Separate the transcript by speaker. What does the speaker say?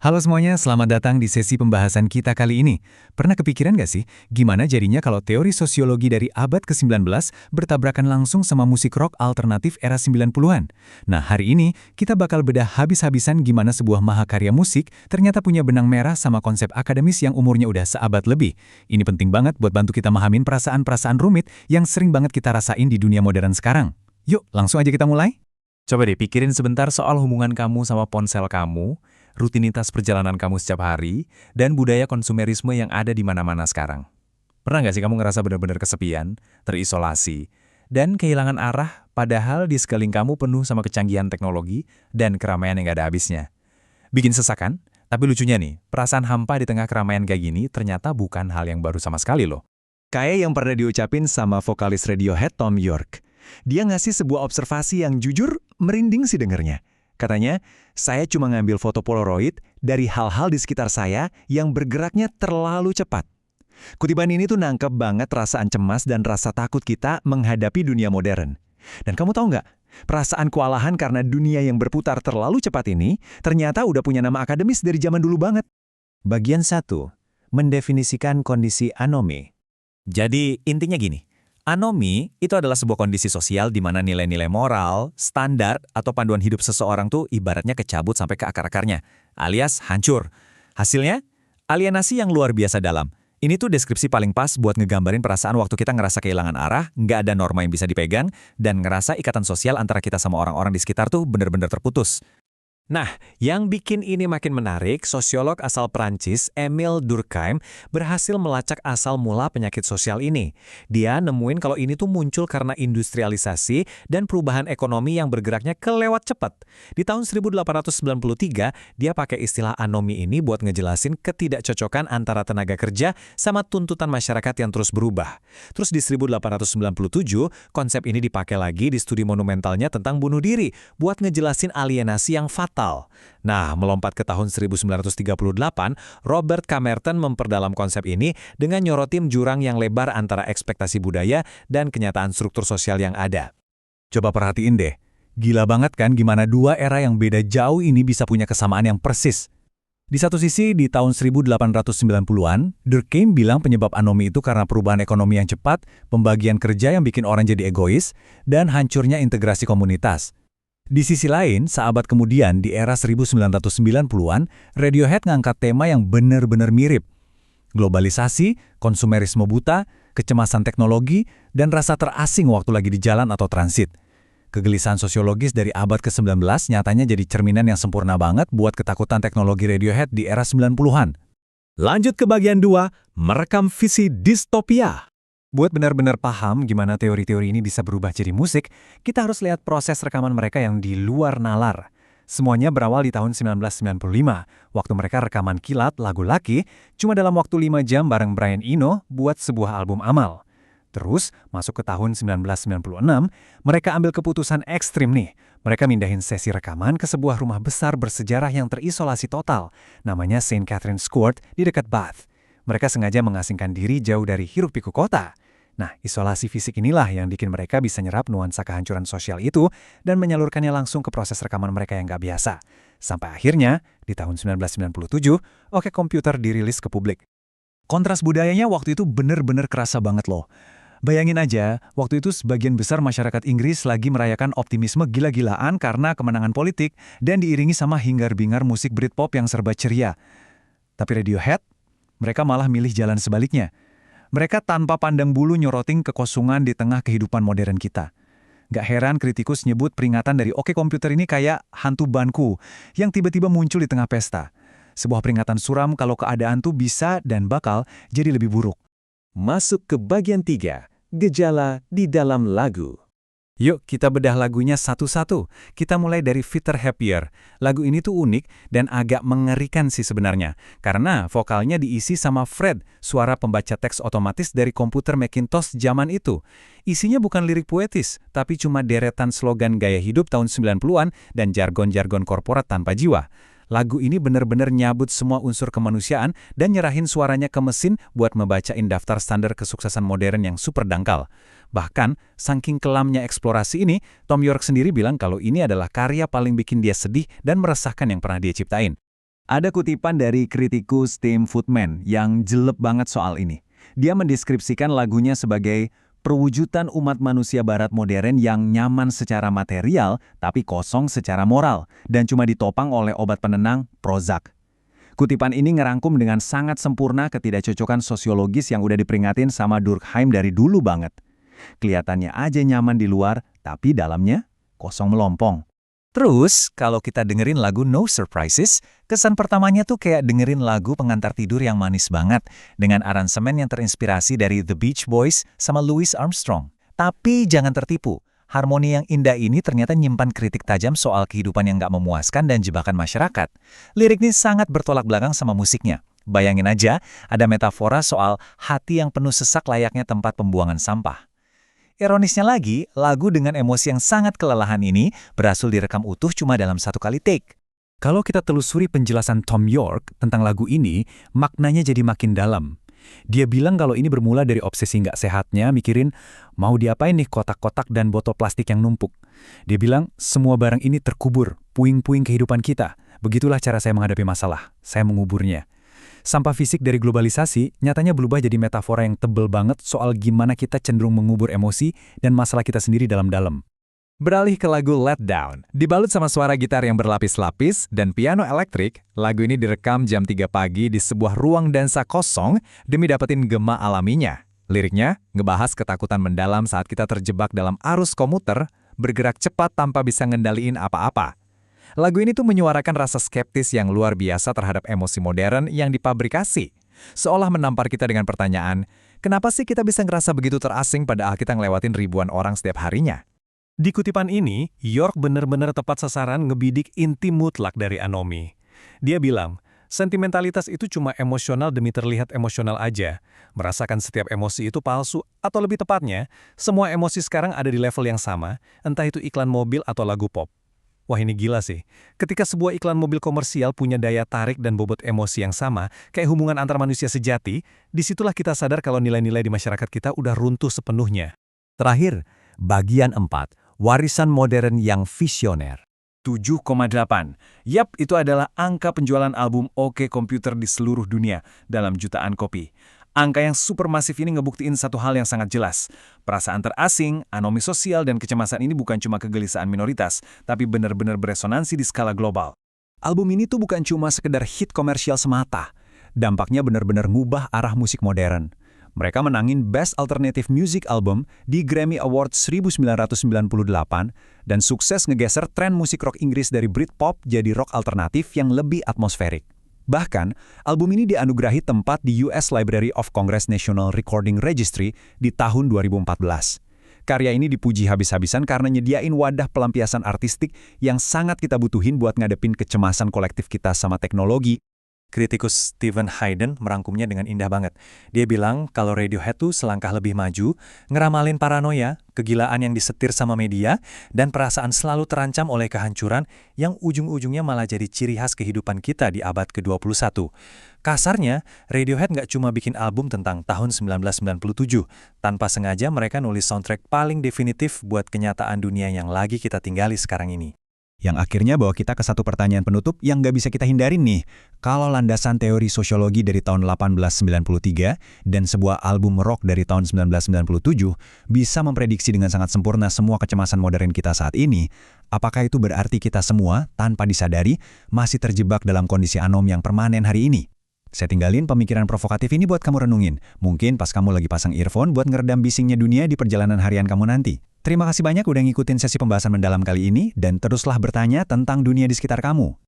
Speaker 1: Halo semuanya, selamat datang di sesi pembahasan kita kali ini. Pernah kepikiran nggak sih, gimana jadinya kalau teori sosiologi dari abad ke-19 bertabrakan langsung sama musik rock alternatif era 90-an? Nah, hari ini kita bakal bedah habis-habisan gimana sebuah mahakarya musik ternyata punya benang merah sama konsep akademis yang umurnya udah seabad lebih. Ini penting banget buat bantu kita mahamin perasaan-perasaan rumit yang sering banget kita rasain di dunia modern sekarang. Yuk, langsung aja kita mulai.
Speaker 2: Coba deh pikirin sebentar soal hubungan kamu sama ponsel kamu, rutinitas perjalanan kamu setiap hari, dan budaya konsumerisme yang ada di mana-mana sekarang. Pernah nggak sih kamu ngerasa benar-benar kesepian, terisolasi, dan kehilangan arah padahal di sekeliling kamu penuh sama kecanggihan teknologi dan keramaian yang nggak ada habisnya? Bikin sesak kan? Tapi lucunya nih, perasaan hampa di tengah keramaian kayak gini ternyata bukan hal yang baru sama sekali loh.
Speaker 3: Kayak yang pernah diucapin sama vokalis Radiohead Tom York. Dia ngasih sebuah observasi yang jujur merinding sih dengernya. Katanya, saya cuma ngambil foto Polaroid dari hal-hal di sekitar saya yang bergeraknya terlalu cepat. Kutipan ini tuh nangkep banget perasaan cemas dan rasa takut kita menghadapi dunia modern. Dan kamu tahu nggak, perasaan kewalahan karena dunia yang berputar terlalu cepat ini ternyata udah punya nama akademis dari zaman dulu banget.
Speaker 4: Bagian 1. Mendefinisikan kondisi anomi.
Speaker 2: Jadi intinya gini, anomi itu adalah sebuah kondisi sosial di mana nilai-nilai moral, standar, atau panduan hidup seseorang tuh ibaratnya kecabut sampai ke akar-akarnya, alias hancur. Hasilnya, alienasi yang luar biasa dalam. Ini tuh deskripsi paling pas buat ngegambarin perasaan waktu kita ngerasa kehilangan arah, nggak ada norma yang bisa dipegang, dan ngerasa ikatan sosial antara kita sama orang-orang di sekitar tuh bener-bener terputus.
Speaker 4: Nah, yang bikin ini makin menarik, sosiolog asal Prancis, Émile Durkheim, berhasil melacak asal mula penyakit sosial ini. Dia nemuin kalau ini tuh muncul karena industrialisasi dan perubahan ekonomi yang bergeraknya kelewat cepat. Di tahun 1893, dia pakai istilah anomi ini buat ngejelasin ketidakcocokan antara tenaga kerja sama tuntutan masyarakat yang terus berubah. Terus di 1897, konsep ini dipakai lagi di studi monumentalnya tentang bunuh diri, buat ngejelasin alienasi yang fatal. Nah, melompat ke tahun 1938, Robert Camerton memperdalam konsep ini dengan nyorotin jurang yang lebar antara ekspektasi budaya dan kenyataan struktur sosial yang ada.
Speaker 1: Coba perhatiin deh, gila banget kan gimana dua era yang beda jauh ini bisa punya kesamaan yang persis. Di satu sisi, di tahun 1890-an, Durkheim bilang penyebab anomi itu karena perubahan ekonomi yang cepat, pembagian kerja yang bikin orang jadi egois, dan hancurnya integrasi komunitas. Di sisi lain, seabad kemudian di era 1990-an, Radiohead ngangkat tema yang benar-benar mirip. Globalisasi, konsumerisme buta, kecemasan teknologi, dan rasa terasing waktu lagi di jalan atau transit. Kegelisahan sosiologis dari abad ke-19 nyatanya jadi cerminan yang sempurna banget buat ketakutan teknologi Radiohead di era 90-an.
Speaker 4: Lanjut ke bagian 2, merekam visi distopia.
Speaker 1: Buat benar-benar paham gimana teori-teori ini bisa berubah jadi musik, kita harus lihat proses rekaman mereka yang di luar nalar. Semuanya berawal di tahun 1995, waktu mereka rekaman kilat lagu Lucky cuma dalam waktu 5 jam bareng Brian Eno buat sebuah album amal. Terus, masuk ke tahun 1996, mereka ambil keputusan ekstrim nih. Mereka mindahin sesi rekaman ke sebuah rumah besar bersejarah yang terisolasi total, namanya St. Catherine's Court di dekat Bath. Mereka sengaja mengasingkan diri jauh dari hiruk-pikuk kota. Nah, isolasi fisik inilah yang bikin mereka bisa nyerap nuansa kehancuran sosial itu dan menyalurkannya langsung ke proses rekaman mereka yang gak biasa. Sampai akhirnya, di tahun 1997, Oke Komputer dirilis ke publik. Kontras budayanya waktu itu bener-bener kerasa banget loh. Bayangin aja, waktu itu sebagian besar masyarakat Inggris lagi merayakan optimisme gila-gilaan karena kemenangan politik dan diiringi sama hingar-bingar musik Britpop yang serba ceria. Tapi Radiohead, mereka malah milih jalan sebaliknya. Mereka tanpa pandang bulu nyoroting kekosongan di tengah kehidupan modern kita. Gak heran kritikus nyebut peringatan dari Oke Komputer ini kayak hantu banku yang tiba-tiba muncul di tengah pesta. Sebuah peringatan suram kalau keadaan tuh bisa dan bakal jadi lebih buruk.
Speaker 4: Masuk ke bagian 3, gejala di dalam lagu.
Speaker 1: Yuk kita bedah lagunya satu-satu. Kita mulai dari Fitter Happier. Lagu ini tuh unik dan agak mengerikan sih sebenarnya. Karena vokalnya diisi sama Fred, suara pembaca teks otomatis dari komputer Macintosh zaman itu. Isinya bukan lirik puetis, tapi cuma deretan slogan gaya hidup tahun 90-an dan jargon-jargon korporat tanpa jiwa. Lagu ini benar-benar nyabut semua unsur kemanusiaan dan nyerahin suaranya ke mesin buat membacain daftar standar kesuksesan modern yang super dangkal. Bahkan, saking kelamnya eksplorasi ini, Tom York sendiri bilang kalau ini adalah karya paling bikin dia sedih dan meresahkan yang pernah dia ciptain.
Speaker 3: Ada kutipan dari kritikus Tim Footman yang jelek banget soal ini. Dia mendeskripsikan lagunya sebagai perwujudan umat manusia barat modern yang nyaman secara material tapi kosong secara moral dan cuma ditopang oleh obat penenang Prozac. Kutipan ini ngerangkum dengan sangat sempurna ketidakcocokan sosiologis yang udah diperingatin sama Durkheim dari dulu banget. Kelihatannya aja nyaman di luar, tapi dalamnya kosong melompong.
Speaker 1: Terus, kalau kita dengerin lagu No Surprises, kesan pertamanya tuh kayak dengerin lagu pengantar tidur yang manis banget, dengan aransemen yang terinspirasi dari The Beach Boys sama Louis Armstrong. Tapi jangan tertipu, harmoni yang indah ini ternyata nyimpan kritik tajam soal kehidupan yang gak memuaskan dan jebakan masyarakat. Lirik ini sangat bertolak belakang sama musiknya. Bayangin aja, ada metafora soal hati yang penuh sesak layaknya tempat pembuangan sampah. Ironisnya lagi, lagu dengan emosi yang sangat kelelahan ini berhasil direkam utuh cuma dalam satu kali take. Kalau kita telusuri penjelasan Thom Yorke tentang lagu ini, maknanya jadi makin dalam. Dia bilang kalau ini bermula dari obsesi nggak sehatnya, mikirin mau diapain nih kotak-kotak dan botol plastik yang numpuk. Dia bilang, semua barang ini terkubur, puing-puing kehidupan kita. Begitulah cara saya menghadapi masalah, saya menguburnya. Sampah fisik dari globalisasi nyatanya berubah jadi metafora yang tebel banget soal gimana kita cenderung mengubur emosi dan masalah kita sendiri dalam-dalam. Beralih ke lagu Let Down. Dibalut sama suara gitar yang berlapis-lapis dan piano elektrik, lagu ini direkam jam 3 pagi di sebuah ruang dansa kosong demi dapetin gema alaminya. Liriknya ngebahas ketakutan mendalam saat kita terjebak dalam arus komuter, bergerak cepat tanpa bisa ngendaliin apa-apa. Lagu ini tuh menyuarakan rasa skeptis yang luar biasa terhadap emosi modern yang dipabrikasi. Seolah menampar kita dengan pertanyaan, kenapa sih kita bisa ngerasa begitu terasing padahal kita ngelewatin ribuan orang setiap harinya? Di kutipan ini, Yorke benar-benar tepat sasaran ngebidik inti mutlak dari anomi. Dia bilang, sentimentalitas itu cuma emosional demi terlihat emosional aja. Merasakan setiap emosi itu palsu, atau lebih tepatnya, semua emosi sekarang ada di level yang sama, entah itu iklan mobil atau lagu pop. Wah, ini gila sih. Ketika sebuah iklan mobil komersial punya daya tarik dan bobot emosi yang sama, kayak hubungan antar manusia sejati, disitulah kita sadar kalau nilai-nilai di masyarakat kita udah runtuh sepenuhnya. Terakhir, bagian 4, warisan modern yang visioner. 7,8. Yap, itu adalah angka penjualan album OK Computer di seluruh dunia dalam jutaan kopi. Angka yang supermasif ini ngebuktiin satu hal yang sangat jelas. Perasaan terasing, anomi sosial, dan kecemasan ini bukan cuma kegelisahan minoritas, tapi benar-benar beresonansi di skala global. Album ini tuh bukan cuma sekedar hit komersial semata. Dampaknya benar-benar ngubah arah musik modern. Mereka menangin Best Alternative Music Album di Grammy Awards 1998 dan sukses ngegeser tren musik rock Inggris dari Britpop jadi rock alternatif yang lebih atmosferik. Bahkan, album ini dianugerahi tempat di US Library of Congress National Recording Registry di tahun 2014. Karya ini dipuji habis-habisan karena nyediain wadah pelampiasan artistik yang sangat kita butuhin buat ngadepin kecemasan kolektif kita sama teknologi. Kritikus Steven Hayden merangkumnya dengan indah banget. Dia bilang kalau Radiohead tuh selangkah lebih maju, ngeramalin paranoia, kegilaan yang disetir sama media, dan perasaan selalu terancam oleh kehancuran yang ujung-ujungnya malah jadi ciri khas kehidupan kita di abad ke-21. Kasarnya, Radiohead nggak cuma bikin album tentang tahun 1997. Tanpa sengaja mereka nulis soundtrack paling definitif buat kenyataan dunia yang lagi kita tinggali sekarang ini. Yang akhirnya bawa kita ke satu pertanyaan penutup yang nggak bisa kita hindarin nih. Kalau landasan teori sosiologi dari tahun 1893 dan sebuah album rock dari tahun 1997 bisa memprediksi dengan sangat sempurna semua kecemasan modern kita saat ini, apakah itu berarti kita semua, tanpa disadari, masih terjebak dalam kondisi anom yang permanen hari ini? Saya tinggalin pemikiran provokatif ini buat kamu renungin. Mungkin pas kamu lagi pasang earphone buat ngeredam bisingnya dunia di perjalanan harian kamu nanti. Terima kasih banyak udah ngikutin sesi pembahasan mendalam kali ini dan teruslah bertanya tentang dunia di sekitar kamu.